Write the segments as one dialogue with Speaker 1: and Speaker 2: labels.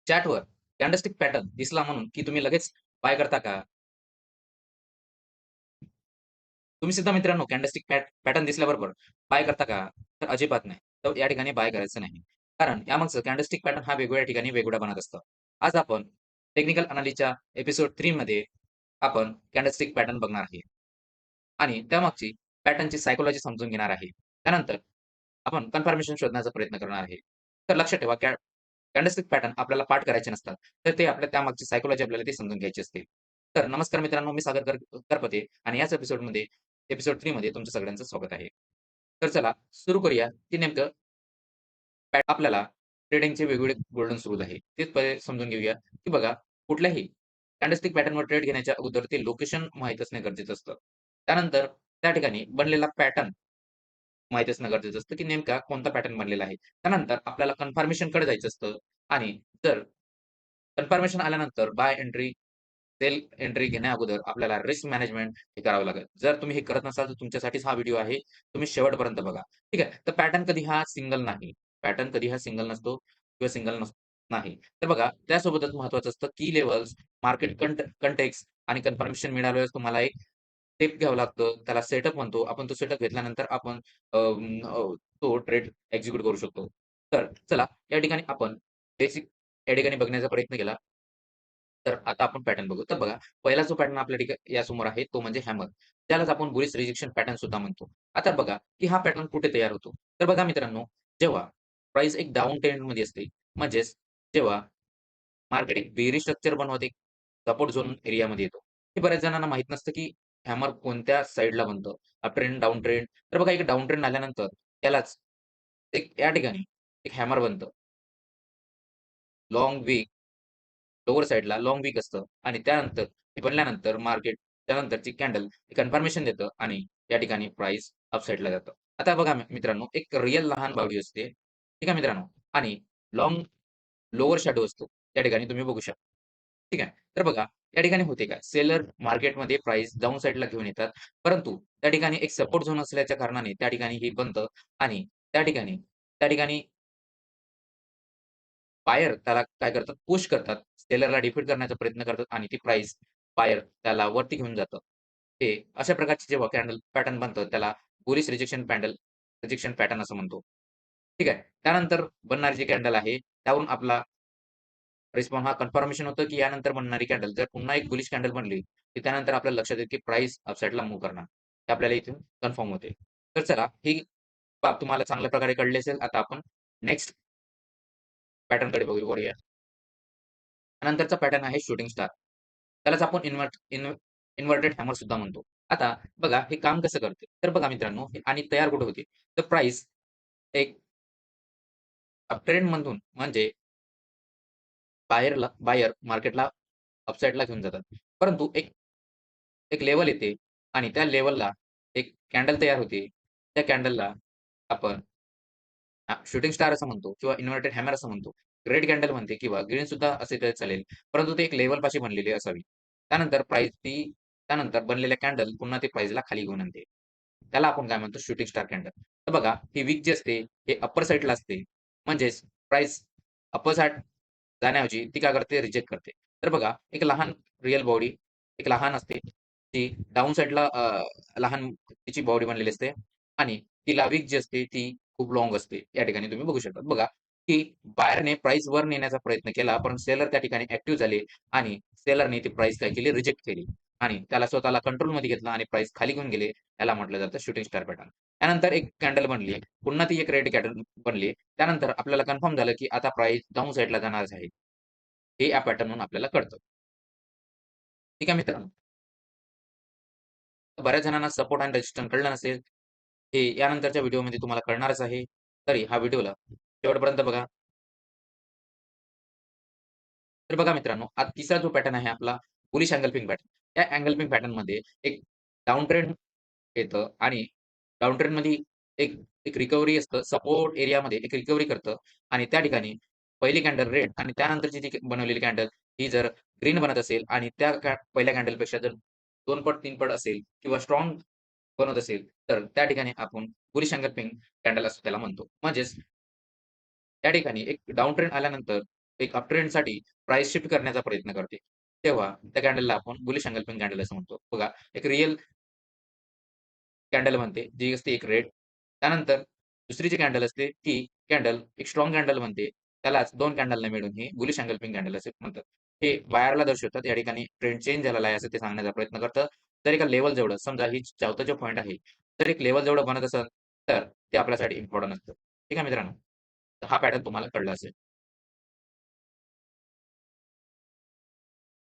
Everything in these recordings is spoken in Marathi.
Speaker 1: चॅटवर कॅन्डलस्टिक पॅटर्न दिसला म्हणून की तुम्ही लगेच बाय करता का? तुम्ही सुद्धा मित्रांनो कॅन्डलस्टिक पॅटर्न दिसल्याबरोबर बाय करता का? तर अजिबात नाही. तर या ठिकाणी बाय करायचं नाही. कारण यामागचं कॅन्डलस्टिक पॅटर्न हा वेगवेगळ्या ठिकाणी वेगवेगळा बनत असतं. आज आपण टेक्निकल अनालिसिसच्या एपिसोड 3 मध्ये आपण कॅन्डलस्टिक पॅटर्न बघणार आहे आणि त्यामागची पॅटर्नची सायकॉलॉजी समजून घेणार आहे. त्यानंतर आपण कन्फर्मेशन शोधण्याचा प्रयत्न करणार आहे. तर लक्षात ठेवा कॅन्डलस्टिक पॅटर्न आपल्याला पाठ करायचे नसतात. तर ते आपल्या त्यामागची सायकॉलॉजी आपल्याला ती समजून घ्यायची असते. तर नमस्कार मित्रांनो, मी सागर करपते आणि याच एपिसोड 3 मध्ये तुमचं सगळ्यांचं स्वागत आहे. तर चला सुरू करूया, की नेमकं आपल्याला ट्रेडिंगचे वेगवेगळे गोल्डन रूल आहे. तेच पहिले समजून घेऊया, की बघा कुठल्याही कॅन्डलस्टिक पॅटर्नवर ट्रेड घेण्याच्या अगोदर ते लोकेशन माहीत असणे गरजेचं असतं. त्यानंतर त्या ठिकाणी बनलेला पॅटर्न माहीत असणं गरजेचं असतं, की नेमका कोणता पॅटर्न बनलेला आहे. त्यानंतर आपल्याला कन्फर्मेशनकडे जायचं असतं आणि जर कन्फर्मेशन आल्यानंतर बाय एंट्री, सेल एंट्री घेण्याअगोदर आपल्याला रिस्क मॅनेजमेंट हे करावं लागेल. जर तुम्ही हे करत नसाल, तर तुमच्यासाठीच हा व्हिडिओ आहे. तुम्ही शेवटपर्यंत बघा. ठीक आहे. तर पॅटर्न कधी हा सिंगल नाही. पॅटर्न कधी हा सिंगल नसतो किंवा सिंगल नाही. तर बघा त्यासोबतच महत्त्वाचं असतं की लेव्हल्स, मार्केट कंटेक्स्ट आणि कन्फर्मेशन मिळाल्यावर तुम्हाला एक स्टेप घ्यावं लागतं. त्याला सेटअप म्हणतो. आपण तो सेटअप घेतल्यानंतर आपण तो ट्रेड एक्झिक्यूट करू शकतो. तर चला या ठिकाणी आपण बेसिक या ठिकाणी बघण्याचा प्रयत्न केला. तर आता आपण पॅटर्न बघू. तर बघा, पहिला जो पॅटर्न आपल्या यासमोर आहे तो म्हणजे हॅमर. त्यालाच आपण बुलिश रिजेक्शन पॅटर्न सुद्धा म्हणतो. आता बघा, की हा पॅटर्न कुठे तयार होतो? तर बघा मित्रांनो, जेव्हा प्राइस एक डाउन ट्रेंडमध्ये असते, म्हणजेच जेव्हा मार्केट एक बेअरिश स्ट्रक्चर बनवते, सपोर्ट झोन एरियामध्ये येतो. हे बऱ्याच जणांना माहीत नसतं, की हॅमर कोणत्या साइडला बनतं. Up trend, down trend. तर बघा एक डाउन ट्रेंड आल्यानंतर त्यालाच एक या ठिकाणी एक हॅमर बनतं. लाँग वीक लोवर साइडला लाँग वीक असतं आणि त्यानंतर ते बनल्यानंतर मार्केट त्यानंतरची कॅन्डल कन्फर्मेशन देतं आणि या ठिकाणी प्राइस अप साइडला जातं. आता बघा मित्रांनो, एक रिअल लहान बावडी असते. ठीक आहे मित्रांनो आणि लाँग लोवर शॅडो असतो. त्या ठिकाणी तुम्ही बघू शकता. ठीक आहे. तर बघा या ठिकाणी होते काय? सेलर मार्केटमध्ये प्राइस डाउन साइडला घेऊन येतात. परंतु त्या ठिकाणी एक सपोर्ट झोन असल्याच्या कारणाने त्या ठिकाणी हे बनतं आणि त्या ठिकाणी बायर त्याला काय करतात, पुश करतात. सेलरला डिफीट करण्याचा प्रयत्न करतात आणि ती प्राइस बायर त्याला वरती घेऊन जातं. हे अशा प्रकारचे जेव्हा कॅन्डल पॅटर्न बनतं त्याला बुलिश रिजेक्शन पॅटर्न असं म्हणतो. ठीक आहे. त्यानंतर बनणारी जी कॅन्डल आहे त्यावरून आपला रिस्पॉन्स हा कन्फर्मेशन होतं, की यानंतर बनणारी कॅन्डल जर पुन्हा एक बुलिश कॅन्डल बनली, तर त्यानंतर आपल्याला लक्षात येईल, की प्राइस अपसाइडला मूव्ह करणार. हे आपल्याला इथून कन्फर्म होते. तर चला ही बाब तुम्हाला चांगल्या प्रकारे कळली असेल. आता आपण नेक्स्ट पॅटर्नकडे वळूया. नंतरचा पॅटर्न आहे शूटिंग स्टार. त्यालाच आपण इन्व्हर्टेड हॅमर सुद्धा म्हणतो. आता बघा हे काम कसं करते? तर बघा मित्रांनो हे आणि तयार कुठे होते? तर प्राइस एक अपट्रेंडमधून म्हणजे बायर मार्केटला अपसाइडला घेऊन जातात. परंतु एक एक लेव्हल येते आणि त्या लेव्हलला एक कॅन्डल तयार होते. त्या कॅन्डलला आपण शूटिंग स्टार असं म्हणतो किंवा इन्व्हर्टेड हॅमर असं म्हणतो. रेड कॅन्डल म्हणते किंवा ग्रीन सुद्धा असे तरी चालेल. परंतु ते एक लेव्हलपाशी बनलेली असावी. त्यानंतर त्यानंतर बनलेल्या कॅन्डल पुन्हा ते प्राइसला खाली घेऊन आणते. त्याला आपण काय म्हणतो शूटिंग स्टार कॅन्डल. तर बघा ही विक जी असते हे अप्पर साइडला असते. म्हणजेच प्राइस अप्पर साइड जाण्याऐवजी ती काय करते रिजेक्ट करते. तर बघा एक लहान रिअल बॉडी एक लहान असते. ती डाउन साइडला लहान तिची बॉडी बनलेली असते आणि तिला विक जी असते ती खूप लाँग असते. या ठिकाणी तुम्ही बघू शकता. बघा, की बायरने प्राइस वर नेण्याचा प्रयत्न केला, पण सेलर त्या ठिकाणी ॲक्टिव्ह झाले आणि सेलरने ती प्राइस काय केली रिजेक्ट केली आणि त्याला स्वतःला कंट्रोलमध्ये घेतलं आणि प्राइस खाली घेऊन गेले. याला म्हटलं जातं शूटिंग स्टार पॅटर्न. त्यानंतर एक कॅन्डल बनली. पुन्हा ती एक रेड कॅन्डल बनली. त्यानंतर आपल्याला कन्फर्म झालं, की आता प्राइस डाउन साइडला जाणारच आहे. हे या पॅटर्नवरून आपल्याला कळतं. ठीक आहे मित्रांनो. बऱ्याच जणांना सपोर्ट आणि रेजिस्टन्स कळलं नसेल. हे यानंतरच्या व्हिडिओमध्ये तुम्हाला कळणारच आहे. तरी हा व्हिडिओला शेवटपर्यंत बघा. तर बघा मित्रांनो, हा तिसरा जो पॅटर्न आहे आपला बुलिश एंगल्फिंग पॅटर्न. या एंगल्फिंग पॅटर्नमध्ये एक डाउन ट्रेंड येतं आणि डाउन ट्रेंडमध्ये एक एक रिकव्हरी असतं. सपोर्ट एरियामध्ये एक रिकव्हरी करतं आणि त्या ठिकाणी पहिली कॅन्डल रेड आणि त्यानंतरची जी बनवलेली कॅन्डल ही जर ग्रीन बनत असेल आणि त्या पहिल्या कॅन्डलपेक्षा जर 2 पट 3 पट असेल किंवा स्ट्राँग बनत असेल, तर त्या ठिकाणी आपण बुलिश एंगल्फिंग कॅन्डल असं त्याला म्हणतो. म्हणजेच त्या ठिकाणी एक डाउन ट्रेंड आल्यानंतर एक अपट्रेंडसाठी प्राइस शिफ्ट करण्याचा प्रयत्न करते. तेव्हा त्या कॅन्डलला आपण बुलिश एंगल्फिंग कॅन्डल असं म्हणतो. बघा, एक रिअल कॅन्डल बनते, जी असते एक रेड. त्यानंतर दुसरी जी कॅन्डल असते, ती कॅन्डल एक स्ट्राँग कॅन्डल बनते. त्यालाच 2 कॅन्डलला मिळून ही बुलिश एंगल्फिंग कॅन्डल असे म्हणतात. हे बायरला दर्शवतात. या ठिकाणी ट्रेंड चेंज झालेला आहे, असं ते सांगण्याचा प्रयत्न करतं. जर एका लेव्हल जवळ समजा ही 4था जो पॉइंट आहे, जर एक लेव्हल जवळ बनत असेल, तर ते आपल्यासाठी इम्पोर्टंट असतं. ठीक आहे मित्रांनो? तर हा पॅटर्न तुम्हाला कळला असेल.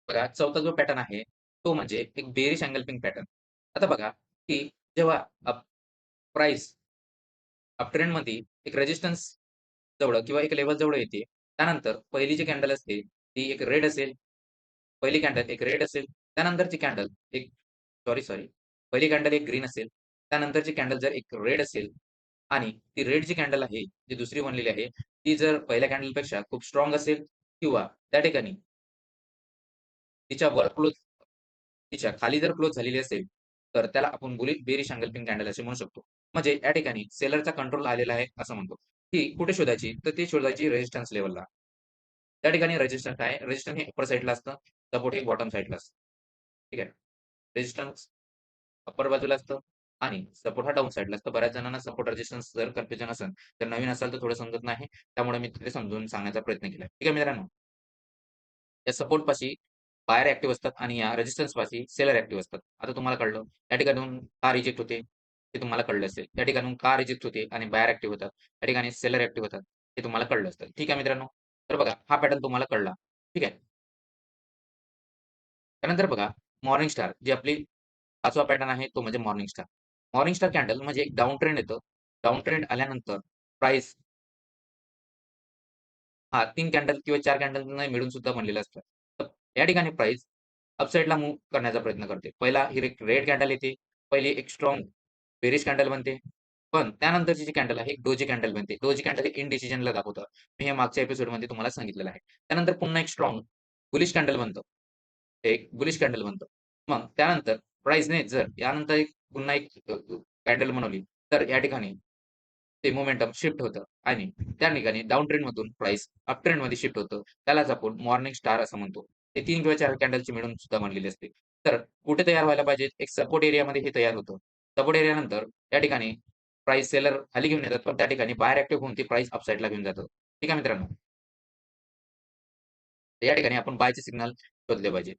Speaker 1: बघा, 4था जो पॅटर्न आहे, तो म्हणजे एक बेअरिश एंगल्फिंग पॅटर्न. आता बघा, की जेव्हा प्राइस अपट्रेंडमध्ये एक रेझिस्टन्स जवळ किंवा एक लेव्हल जवळ येते. त्यानंतर पहिली जी कॅन्डल असते, ती एक रेड असेल. पहिली कॅन्डल एक रेड असेल. त्यानंतरची कॅन्डल एक सॉरी. पहिली कॅन्डल एक ग्रीन असेल. त्यानंतरची कॅन्डल जर एक रेड असेल आणि ती रेड जी कॅन्डल आहे, जी दुसरी बनलेली आहे, ती जर पहिल्या कॅन्डलपेक्षा खूप स्ट्राँग असेल किंवा त्या ठिकाणी तिच्या वर क्लोज तिच्या खाली जर क्लोज झालेली असेल, तर त्याला आपण बेरिश एंगल्फिंग कॅन्डल असे म्हणू शकतो. म्हणजे या ठिकाणी सेलरचा कंट्रोल आलेला आहे असं म्हणतो. ती कुठे शोधायची? तर ती शोधायची रेझिस्टन्स लेव्हलला. त्या ठिकाणी रेझिस्टन्स आहे. रेझिस्टन्स हे अपर साइडला असतं. सपोर्ट हे बॉटम साइडला असतं. ठीक आहे. रेझिस्टन्स अपर बाजूला असतं आणि सपोर्ट हा डाउन साइडला असतं. बऱ्याच जणांना सपोर्ट रेझिस्टन्स जर कन्फ्युजन असेल, तर नवीन असाल तर थोडं समजत नाही. त्यामुळे मी तिथे समजून सांगण्याचा प्रयत्न केलाय. ठीक आहे मित्रांनो. या सपोर्टपाशी बायर ॲक्टिव्ह असतात आणि या रेझिस्टन्सपाशी सेलर ॲक्टिव्ह असतात. आता तुम्हाला कळलं. या ठिकाणाहून का रिजेक्ट होते? ते तुम्हाला कळलं असेल. या ठिकाणाहून का रिजेक्ट होते आणि बायर ॲक्टिव्ह होतात. या ठिकाणी सेलर ॲक्टिव्ह होतात. हे तुम्हाला कळलं असतं. ठीक आहे मित्रांनो. तर बघा, हा पॅटर्न तुम्हाला कळला. ठीक आहे. त्यानंतर बघा, मॉर्निंग स्टार जी आपली 5वा पॅटर्न आहे तो म्हणजे morning star. Morning star candle म्हणजे एक डाउन ट्रेंड येतं. डाउन ट्रेंड आल्यानंतर प्राइस 3 कॅन्डल किंवा 4 कॅन्डलना मिळून सुद्धा बनलेलं असतं. तर या ठिकाणी प्राइस अपसाइडला मूव्ह करण्याचा प्रयत्न करते. पहिला ही एक रेड कॅन्डल येते. पहिली एक स्ट्राँग बेरिश कॅन्डल बनते. पण त्यानंतरची जी कॅन्डल आहे, एक डोजी कॅन्डल बनते. डोजी कॅन्डल हे इनडिसिजनला दाखवतं. मी हे मागच्या एपिसोडमध्ये तुम्हाला सांगितलेलं आहे. त्यानंतर पुन्हा एक स्ट्राँग बुलिश कॅन्डल बनतं. एक बुलिश कॅन्डल बनतं. मग त्यानंतर प्राइसने जर यानंतर पुन्हा एक कॅन्डल बनवली, तर या ठिकाणी ते मोमेंटम शिफ्ट होतं आणि त्या ठिकाणी डाउन ट्रेंडमधून प्राइस अप ट्रेंडमध्ये शिफ्ट होतं. त्यालाच आपण मॉर्निंग स्टार असं म्हणतो. ते 3 किंवा 4 कॅन्डलची मिळून सुद्धा बनलेली असते. तर कुठे तयार व्हायला पाहिजे? एक सपोर्ट एरियामध्ये हे तयार होतं. सपोर्ट एरियानंतर त्या ठिकाणी प्राइस सेलर खाली घेऊन येतात, पण त्या ठिकाणी बायर ॲक्टिव्ह होऊन ती प्राइस अप साइडला घेऊन जातं. ठीक आहे मित्रांनो. तर या ठिकाणी आपण बायचे सिग्नल शोधले पाहिजे.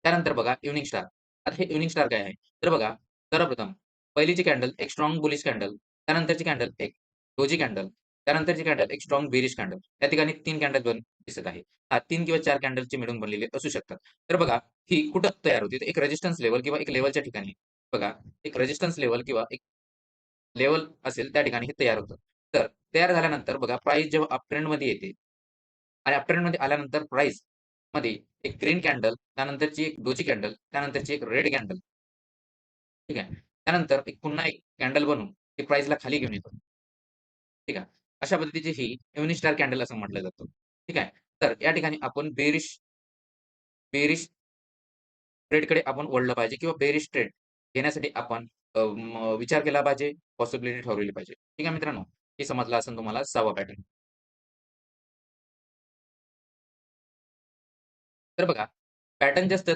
Speaker 1: त्यानंतर बघा इव्हनिंग स्टार. आता हे इव्हनिंग स्टार काय आहे? तर बघा, सर्वप्रथम पहिलीची कॅन्डल एक स्ट्राँग बुलिश कॅन्डल, त्यानंतरची कॅन्डल एक डोजी कॅन्डल, त्यानंतरची कॅन्डल एक स्ट्राँग बेरिश कॅन्डल. त्या ठिकाणी 3 कॅन्डल दिसत आहे. 3 किंवा 4 कॅन्डलचे मिळून बनलेले असू शकतात. तर बघा, ही कुठं तयार होते? तर एक रेझिस्टन्स लेव्हल किंवा एक लेव्हलच्या ठिकाणी. बघा, एक रेझिस्टन्स लेव्हल किंवा एक लेव्हल असेल त्या ठिकाणी हे तयार होतं. तर तयार झाल्यानंतर बघा, प्राइस जेव्हा अप ट्रेंडमध्ये येते आणि अप ट्रेंडमध्ये आल्यानंतर प्राइसमध्ये एक ग्रीन कॅन्डल, त्यानंतरची एक डोजी कॅन्डल, त्यानंतरची एक रेड कॅन्डल, ठीक आहे. त्यानंतर एक पुन्हा एक कॅन्डल बनवून ते प्राइसला खाली घेऊन येतो. ठीक आहे. अशा पद्धतीची ही इव्हनिंग स्टार कॅन्डल असं म्हटलं जातं. ठीक आहे. तर या ठिकाणी आपण बेरिश बेरिश ट्रेडकडे आपण वळलं पाहिजे किंवा बेरिश ट्रेड घेण्यासाठी आपण विचार केला पाहिजे, पॉसिबिलिटी ठरवली पाहिजे. ठीक आहे मित्रांनो? हे समजलं असेल तुम्हाला 6वा पॅटर्न. तर बघा, पॅटर्न जे असतात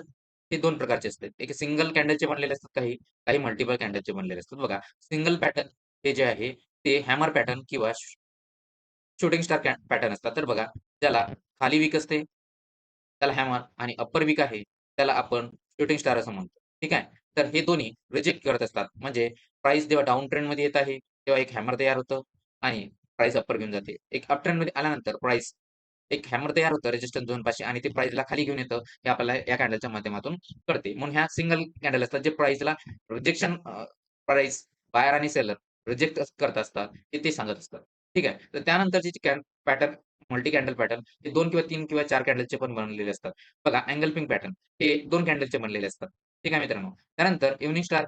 Speaker 1: ते 2 प्रकारचे असतात. एक सिंगल कॅन्डलचे बनलेले असतात काही, काही मल्टिपल कॅन्डलचे बनलेले असतात. बघा, सिंगल पॅटर्न हे जे आहे ते हॅमर पॅटर्न किंवा शूटिंग स्टार पॅटर्न असतात. तर बघा, ज्याला खाली विक असते, त्याला हॅमर आणि अप्पर विक आहे, त्याला आपण शूटिंग स्टार असं म्हणतो. ठीक आहे. तर हे दोन्ही रिजेक्ट करत असतात. म्हणजे प्राइस जेव्हा डाउन ट्रेंडमध्ये येत आहे, तेव्हा एक हॅमर तयार होतं आणि प्राइस अप्पर घेऊन जाते. एक अप ट्रेंडमध्ये आल्यानंतर प्राइस एक हॅमर तयार होतं रेझिस्टन्स झोनपाशी आणि ते प्राइसला खाली घेऊन येतं. हे आपल्याला या कॅन्डलच्या माध्यमातून कळते. म्हणून ह्या सिंगल कॅन्डल असतात जे प्राइसला रिजेक्शन प्राइस बायर आणि सेलर रिजेक्ट करत असतात, ते सांगत असतात. ठीक आहे. तर त्यानंतरची जी पॅटर्न मल्टी कॅन्डल पॅटर्न हे 2 किंवा 3 किंवा 4 कॅन्डलचे पण बनलेले असतात. बघा, एंगल्फिंग पॅटर्न हे 2 कॅन्डलचे बनलेले असतात. ठीक आहे मित्रांनो. त्यानंतर इव्हनिंग स्टार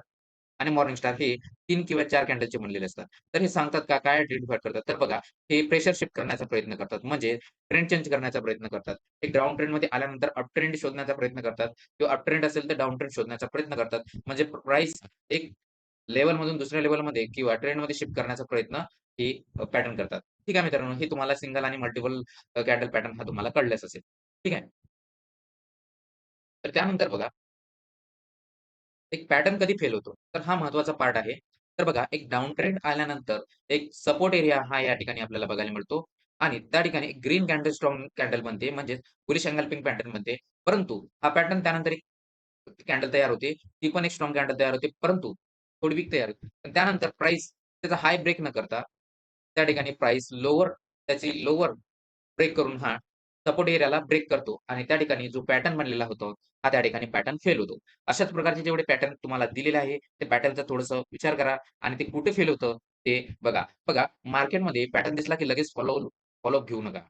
Speaker 1: आणि मॉर्निंग स्टार हे 3 किंवा 4 कॅन्डलचे बनलेले असतात. तर हे सांगतात का काय आयडेंटिफाय करतात? तर बघा, हे प्रेशर शिफ्ट करण्याचा प्रयत्न करतात. म्हणजे ट्रेंड चेंज करण्याचा प्रयत्न करतात. ते डाउन ट्रेंडमध्ये आल्यानंतर अप ट्रेंड शोधण्याचा प्रयत्न करतात किंवा अप ट्रेंड असेल तर डाउन ट्रेंड शोधण्याचा प्रयत्न करतात. म्हणजे प्राइस एक लेव्हलमधून दुसऱ्या लेव्हलमध्ये किंवा ट्रेंडमध्ये शिफ्ट करण्याचा प्रयत्न हे पॅटर्न करतात. ठीक आहे मित्रांनो, हे तुम्हाला सिंगल आणि मल्टिपल कॅन्डल पॅटर्न हा तुम्हाला कळलाच असेल. ठीक आहे. तर त्यानंतर बघा एक पॅटर्न कधी फेल होतो? तर हा महत्त्वाचा पार्ट आहे. तर बघा एक डाउन ट्रेंड आल्यानंतर एक सपोर्ट एरिया हा या ठिकाणी आपल्याला बघायला मिळतो आणि त्या ठिकाणी एक ग्रीन कॅन्डल स्ट्राँग कॅन्डल बनते म्हणजेच बुलिश एंगल्फिंग पॅटर्न बनते. परंतु हा पॅटर्न त्यानंतर एक कॅन्डल तयार होते. ती पण एक स्ट्राँग कॅन्डल तयार होते. परंतु थोडी वीक तयार होते. पण त्यानंतर प्राइस त्याचा हाय ब्रेक न करता त्या ठिकाणी प्राइस त्याची लोवर ब्रेक करून हा सपोर्ट एरियाला ब्रेक करतो आणि त्या ठिकाणी जो पॅटर्न बनलेला होतो, हा त्या ठिकाणी पॅटर्न फेल होतो. अशाच प्रकारचे जेवढे पॅटर्न तुम्हाला दिलेले आहे, ते पॅटर्नचा थोडंसं विचार करा आणि ते कुठे फेल होतं ते बघा. बघा मार्केटमध्ये पॅटर्न दिसला की लगेच फॉलोअप घेऊ नका.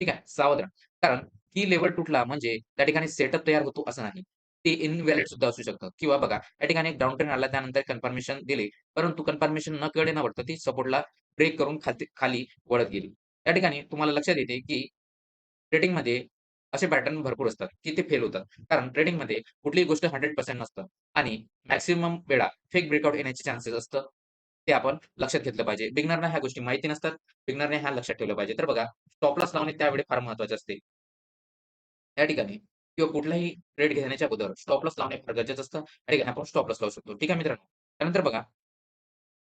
Speaker 1: ठीक आहे, सावध राहा. कारण की लेव्हल तुटला म्हणजे त्या ठिकाणी सेटअप तयार होतो असं नाही. ते इनव्हॅलिड सुद्धा असू शकतं किंवा बघा त्या ठिकाणी एक डाउन ट्रेंड आला त्यानंतर कन्फर्मेशन दिली, परंतु कन्फर्मेशन न कळले न वळता ती सपोर्टला ब्रेक करून खाली वळत गेली. त्या ठिकाणी तुम्हाला लक्षात येते की ट्रेडिंगमध्ये असे पॅटर्न भरपूर असतात, की ते फेल होतात. कारण ट्रेडिंगमध्ये कुठलीही गोष्ट 100% नसतं आणि मॅक्सिमम वेळा फेक ब्रेकआउट येण्याचे चान्सेस असतं. ते आपण लक्षात घेतलं पाहिजे. बिगिनरना ह्या गोष्टी माहिती नसतात. बिगिनरने ह्या लक्षात ठेवलं पाहिजे. तर बघा स्टॉप लॉस लावणे त्यावेळी फार महत्त्वाचे असते. त्या ठिकाणी किंवा कुठलाही ट्रेड घेण्याच्या अगोदर स्टॉप लॉस लावणे फार गरजेचं असतं. त्या ठिकाणी आपण स्टॉप लॉस लावू शकतो. ठीक आहे मित्रांनो. त्यानंतर बघा,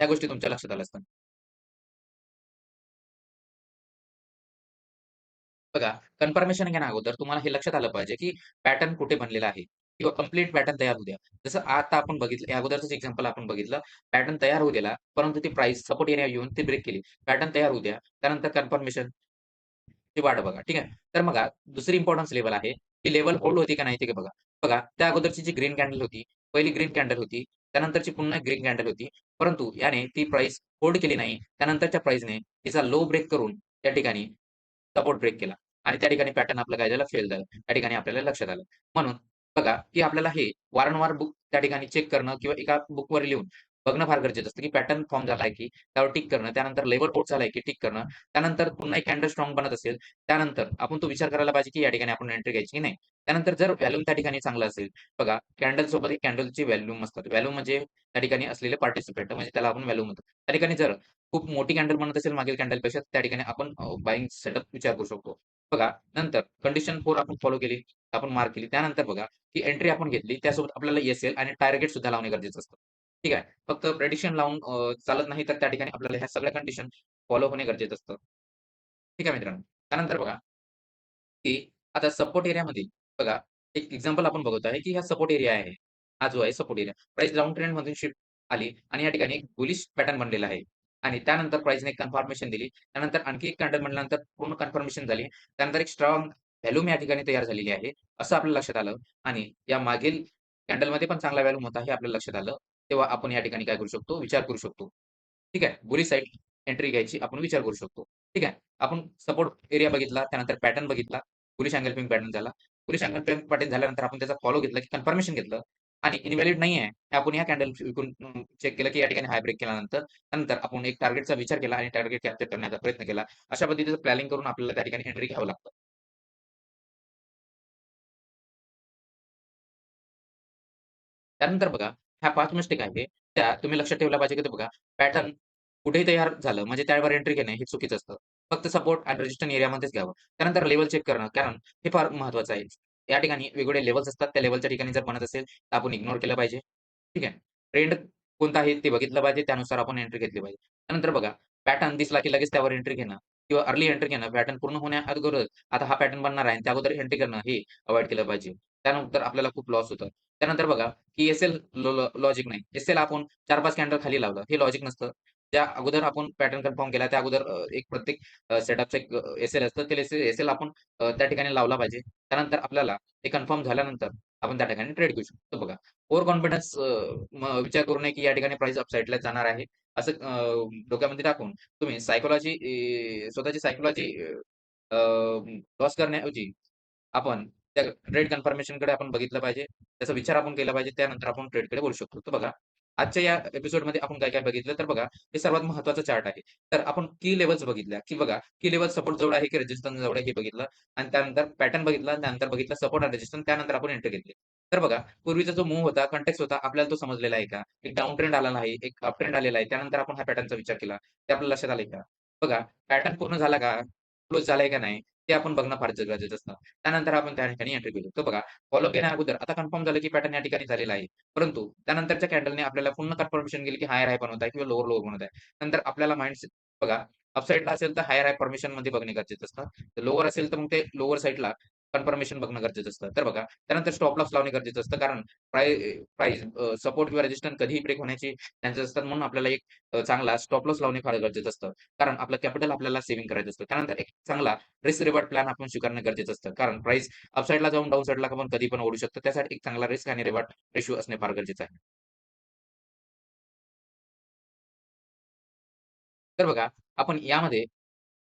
Speaker 1: त्या गोष्टी तुमच्या लक्षात आल्या असतात. बघा, कन्फर्मेशन घेण्या अगोदर तुम्हाला हे लक्षात आलं पाहिजे, की पॅटर्न कुठे बनलेला आहे किंवा कंप्लीट पॅटर्न तयार होऊ द्या. जसं आता आपण बघितलं, या अगोदरचंच एक्झाम्पल आपण बघितलं. पॅटर्न तयार होऊ दिला, परंतु ती प्राइस सपोर्ट एरिया येऊन ती ब्रेक केली. पॅटर्न तयार होऊ द्या. त्यानंतर कन्फर्मेशनची वाट बघा. ठीक आहे. तर बघा, दुसरी इम्पोर्टन्स लेव्हल आहे. ती लेव्हल होल्ड होती का नाही ते बघा. बघा, त्या अगोदरची जी ग्रीन कॅन्डल होती, पहिली ग्रीन कॅन्डल होती. त्यानंतरची पुन्हा ग्रीन कॅन्डल होती. परंतु याने ती प्राइस होल्ड केली नाही. त्यानंतरच्या प्राइसने तिचा लो ब्रेक करून त्या ठिकाणी सपोर्ट ब्रेक केला आणि त्या ठिकाणी पॅटर्न आपलं काय झालं, फेल झालं. त्या ठिकाणी आपल्याला लक्षात आलं. म्हणून बघा, की आपल्याला हे वारंवार बुक त्या ठिकाणी चेक करणं किंवा एका बुकवर लिहून बघणं फार गरजेचं असतं, की पॅटर्न फॉर्म झालाय की त्यावर टिक करणं, त्यानंतर लेव्हल होल्ड झालाय की टिक करणं, त्यानंतर पुन्हा एक कॅन्डल स्ट्राँग बनत असेल, त्यानंतर आपण तो विचार करायला पाहिजे, की या ठिकाणी आपण एंट्री घ्यायची की नाही. त्यानंतर जर व्हॉल्यूम त्या ठिकाणी चांगला असेल, बघा कॅन्डलसोबत एक कॅन्डलची व्हॉल्यूम असतात. व्हॉल्यूम म्हणजे त्या ठिकाणी असलेले पार्टिसिपंट म्हणजे त्याला आपण व्हॉल्यूम म्हणतो. त्या ठिकाणी जर खूप मोठी कॅन्डल बनत असेल मागील कॅन्डलपेक्षा, त्या ठिकाणी आपण बायिंग सेटअप विचार करू शकतो. बघा, नंतर कंडिशन 4 आपण फॉलो केली, आपण मार्क केली. त्यानंतर बघा, की एंट्री आपण घेतली, त्यासोबत आपल्याला एस-एल आणि टार्गेट सुद्धा लावणे गरजेचं असतं. ठीक आहे. फक्त प्रेडिक्शन लावून चालत नाही, तर त्या ठिकाणी आपल्याला ह्या सगळ्या कंडिशन फॉलो होणे गरजेचं असतं. ठीक आहे मित्रांनो. त्यानंतर बघा, की आता सपोर्ट एरियामध्ये बघा, एक एक्झाम्पल आपण बघत आहे, की हा सपोर्ट एरिया आहे. हा जो आहे सपोर्ट एरिया. प्राइस डाउन ट्रेंडमधून शिफ्ट आली आणि या ठिकाणी एक बुलिश पॅटर्न बनलेला आहे. आणि त्यानंतर प्राइसने कन्फर्मेशन दिली. त्यानंतर आणखी एक कॅन्डल बनल्यानंतर पूर्ण कन्फर्मेशन झाली. त्यानंतर एक स्ट्राँग व्हॅल्यूम या ठिकाणी तयार झालेली आहे. असं आपल्या लक्षात आलं आणि या मागील कॅन्डलमध्ये पण चांगला व्हॅल्यूम होता हे आपल्याला लक्षात आलं. तेव्हा आपण या ठिकाणी काय करू शकतो, विचार करू शकतो. ठीक आहे. बुलिश साइड एंट्री घ्यायची आपण विचार करू शकतो. ठीक आहे. आपण सपोर्ट एरिया बघितला, त्यानंतर पॅटर्न बघितला, बुलिश एंगल्फिंग पॅटर्न झाला. बुलिश एंगल्फिंग पॅटर्न झाल्यानंतर आपण त्याचा फॉलो घेतला, की कन्फर्मेशन घेतलं आणि इनव्हॅलिड नाही आहे, हे आपण या कॅन्डल विकून चेक केलं, की या ठिकाणी हाय ब्रेक केल्यानंतर त्यानंतर आपण एक टार्गेटचा विचार केला आणि टार्गेट कॅप्चर करण्याचा प्रयत्न केला. अशा पद्धतीचं प्लॅनिंग करून आपल्याला त्या ठिकाणी एंट्री घ्यावं लागतं. त्यानंतर बघा, ह्या 5 मिस्टेक आहे, त्या तुम्ही लक्षात ठेवल्या पाहिजे, की ते बघा पॅटर्न कुठेही तयार झालं म्हणजे त्यावर एंट्री घेणे हे चुकीचं असतं. फक्त सपोर्ट आणि रेजिस्टन्स एरियामध्येच घ्यावं. त्यानंतर लेव्हल चेक करणं, कारण हे फार महत्वाचं आहे. या ठिकाणी वेगवेगळे लेव्हल्स असतात. त्या लेव्हलच्या ठिकाणी जर बनत असेल, तर आपण इग्नोर केलं पाहिजे. ठीक आहे. ट्रेंड कोणता आहे ते बघितलं पाहिजे. त्यानुसार आपण एंट्री घेतली पाहिजे. त्यानंतर बघा, पॅटर्न दिसला की लगेच त्यावर एंट्री घेणं किंवा अर्ली एंट्री घेणं, पॅटर्न पूर्ण होण्या अगोदरच आता हा पॅटर्न बनणार आहे आणि त्या अगोदर एंट्री करणं हे अव्हॉइड केलं पाहिजे. त्यानंतर आपल्याला खूप लॉस होतं. त्यानंतर बघा, की एस-एल लॉजिक नाही. एस-एल आपण 4-5 कॅन्डल खाली लावलं, हे लॉजिक नसतं. त्या अगोदर आपण पॅटर्न कन्फर्म केला, त्या अगोदर एक प्रत्येक सेटअपचं एक एस-एल असतं. ते एस-एल आपण त्या ठिकाणी लावला पाहिजे. त्यानंतर आपल्याला ते कन्फर्म झाल्यानंतर आपण त्या ठिकाणी ट्रेड घेऊ शकतो बघा. ओव्हर कॉन्फिडन्स विचार करू नये, की या ठिकाणी प्राइस अपसाइडला जाणार आहे. असं डोक्यामध्ये टाकून तुम्ही स्वतःची सायकॉलॉजी लॉस करण्याऐवजी आपण त्या ट्रेड कन्फर्मेशनकडे आपण बघितलं पाहिजे. त्याचा विचार आपण केला पाहिजे. त्यानंतर आपण ट्रेडकडे वळू शकतो. तर बघा, आजच्या या एपिसोडमध्ये आपण काय-काय बघितलं, तर बघा, हे सर्वात महत्त्वाचा चार्ट आहे. तर आपण की लेव्हल्स बघितल्या, की बघा की लेव्हल सपोर्ट जवळ आहे की रेझिस्टन्स जवळ आहे हे बघितलं आणि त्यानंतर पॅटर्न बघितला, त्यानंतर बघितला सपोर्ट आणि रेझिस्टन्स, त्यानंतर आपण एंट्री घेतली. तर बघा, पूर्वीचा जो मूव्ह होता, कॉन्टेक्स्ट होता, आपल्याला तो समजलेला आहे का? एक डाउन ट्रेंड आलेला आहे, एक अप ट्रेंड आलेला आहे. त्यानंतर आपण ह्या पॅटर्नचा विचार केला. ते आपल्या लक्षात आलंय का? बघा, पॅटर्न पूर्ण झाला का? क्लोज झालाय का नाही? ते आपण बघणं फार गरजेचं असतं. त्यानंतर आपण त्या ठिकाणी एंट्री करू. तर बघा, फॉलो करण्या अगोदर आता कन्फर्म झालं की पॅटर्न या ठिकाणी झालेला आहे. परंतु त्यानंतरच्या कॅन्डलने आपल्याला पुन्हा कन्फर्मेशन गेली की हायर हाय बनवत आहे किंवा लोवर लोवर बनवत आहे. नंतर आपल्याला माइंडसेट बघा, अप साइडला असेल तर हायर हाय फॉर्मेशनमध्ये बघणे गरजेचं असतं. तर लोवर असेल तर मग ते लोवर साइडला कन्फर्मेशन बघणं गरजेचं असतं. तर बघा, त्यानंतर स्टॉप लॉस लावणे गरजेचं असतं. कारण प्राईस सपोर्ट किंवा रेझिस्टन्स कधीही ब्रेक होण्याची चान्सेस असतात. म्हणून आपल्याला एक चांगला स्टॉप लॉस लावणे फार गरजेचं असतं. कारण आपलं कॅपिटल आपल्याला सेव्हिंग करायचं असतं. त्यानंतर एक चांगला रिस्क रिवॉर्ड प्लॅन आपण स्वीकारणं गरजेचं असतं. कारण प्राइस अप साइडला जाऊन डाउन साइडला पण कधी पण ओढू शकतं. त्यासाठी एक चांगला रिस्क आणि रिवॉर्ड रेशिओ असणे फार गरजेचं आहे. तर बघा, आपण यामध्ये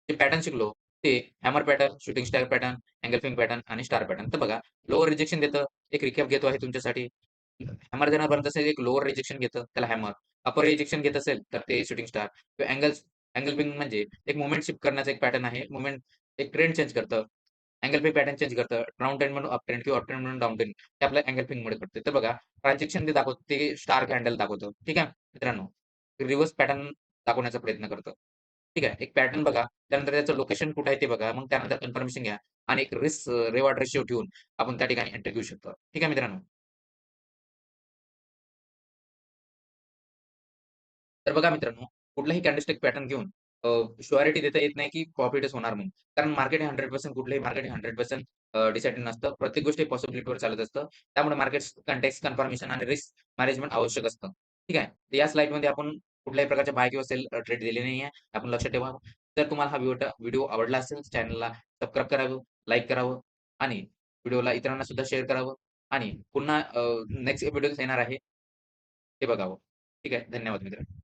Speaker 1: जे पॅटर्न शिकलो, ते hammer pattern, shooting star pattern, engulfing pattern आणि स्टार पॅटर्न. तर बघा, लोअर रिजेक्शन देतं. एक रिकॅप घेतो आहे तुमच्यासाठी. हॅमर देणार बनत असेल, एक लोअर रिजेक्शन घेतं, त्याला हॅमर. अपर रिजेक्शन घेत असेल, तर ते शूटिंग स्टार किंवा एंगल्फिंग म्हणजे एक मोमेंट शिफ्ट करण्याचा एक पॅटर्न आहे. मोमेंट एक ट्रेंड चेंज करतं. एंगल्फिंग पॅटर्न चेंज करतं. डाउन ट्रेंड म्हणून अप ट्रेंड किंवा अप ट्रेंड म्हणून डाउन ट्रेंड. हे आपल्या एंगल्फिंगमुळे घडते. तर बघा, ट्रान्झॅक्शन ते दाखवतं, ते स्टार कॅन्डल दाखवतं. ठीक आहे मित्रांनो? रिव्हर्स पॅटर्न दाखवण्याचा प्रयत्न करतं. ठीक आहे. एक पॅटर्न बघा, त्यानंतर त्याचं लोकेशन कुठे आहे ते बघा. मग त्यानंतर कन्फर्मेशन घ्या आणि एक रिस्क रिवॉर्ड रेशिओ ठेवून आपण त्या ठिकाणी एंट्री घेऊ शकतो. ठीक आहे मित्रांनो? तर बघा मित्रांनो, कुठलाही कॅन्डलस्टिक पॅटर्न घेऊन शुअरिटी देता येत नाही, की प्रॉफिटच होणार म्हणून. कारण मार्केट हे 100% कुठलंही मार्केट हे 100% डिसायडेड नसतं. प्रत्येक गोष्ट पॉसिबिलिटीवर चालत असतं. त्यामुळे मार्केट कंटेक्स्ट, कन्फर्मेशन आणि रिस्क मॅनेजमेंट आवश्यक असतं. ठीक आहे. तर या स्लाइडमध्ये आपण कुठल्याही प्रकारच्या बाय किंवा सेल ट्रेड दिले नाही आहे. आपण लक्षात ठेवा. जर तुम्हाला हा व्हिडिओ आवडला असेल, चॅनलला सबस्क्राईब करावं, लाईक करावं आणि व्हिडिओला इतरांना सुद्धा शेअर करावं आणि पुन्हा नेक्स्ट व्हिडिओ येणार आहे, ते बघावं. ठीक आहे. धन्यवाद मित्रांनो.